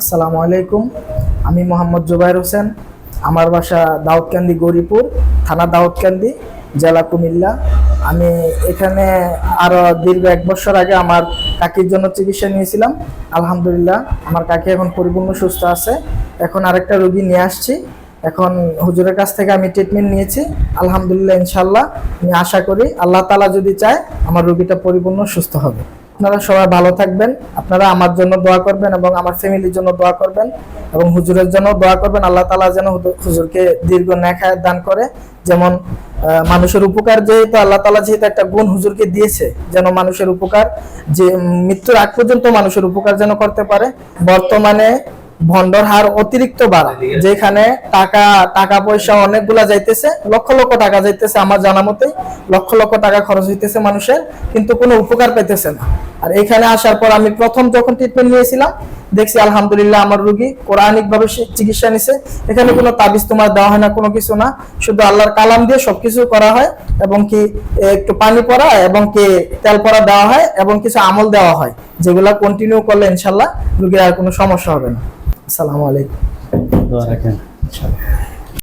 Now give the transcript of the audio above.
আসসালামু আলাইকুম। আমি মোহাম্মদ জুবাইর হোসেন। আমার বাসা দাউদকান্দি, গৌরীপুর থানা দাউদকান্দি, জেলা কুমিল্লা। আমি এখানে আরও দীর্ঘ 1 বছর আগে আমার কাকির জন্য চিকিৎসা নিয়েছিলাম। আলহামদুলিল্লাহ আমার কাকি এখন পরিপূর্ণ সুস্থ আছে। এখন আরেকটা রোগী নিয়ে আসছি। এখন হুজুরের কাছ থেকে আমি ট্রিটমেন্ট নিয়েছি। আলহামদুলিল্লাহ ইনশাল্লাহ আমি আশা করি আল্লাহ তাআলা যদি চায় আমার রোগীটা পরিপূর্ণ সুস্থ হবে। আপনারা সবাই ভালো থাকবেন। আপনারা আমার জন্য দোয়া করবেন এবং আমার ফ্যামিলির জন্য দোয়া করবেন এবং হুজুরের জন্য দোয়া করবেন। আল্লাহ তাআলা যেন হুজুরকে দীর্ঘ নেক হায়াত দান করে। যেমন মানুষের উপকার, যেহেতু আল্লাহ তাআলা যেহেতু একটা গুণ হুজুরকে দিয়েছে, যেন মানুষের উপকার, যে মৃত্যুর আগ পর্যন্ত মানুষের উপকার যেন করতে পারে। বর্তমানে ভন্ডর হার অতিরিক্ত বাড়া, যেখানে টাকা টাকা পয়সা অনেকগুলা যাইতেছে, লক্ষ লক্ষ টাকা যাইতেছে, আমার জানা মতে লক্ষ লক্ষ টাকা খরচ হইতেছে মানুষের, কিন্তু কোনো উপকার পাইতেছে না। আর এখানে আসার পর আমি প্রথম যখন ট্রিটমেন্ট নিয়েছিলাম দেখছি আলহামদুলিল্লাহ আমার রোগী কোরআনিক ভাবে চিকিৎসা নিছে। এখানে কোনো তাবিজ তোমার দেওয়া হয় না, কোনো কিছু না, শুধু আল্লাহর কালাম দিয়ে সবকিছু করা হয় এবং কি একটু পানি পড়া এবং কি তেল পড়া দেওয়া হয় এবং কিছু আমল দেওয়া হয়, যেগুলা কন্টিনিউ করলে ইনশাল্লাহ রোগীর আর কোনো সমস্যা হবে না। আসসালামু আলাইকুম। দোয়া রাখেন।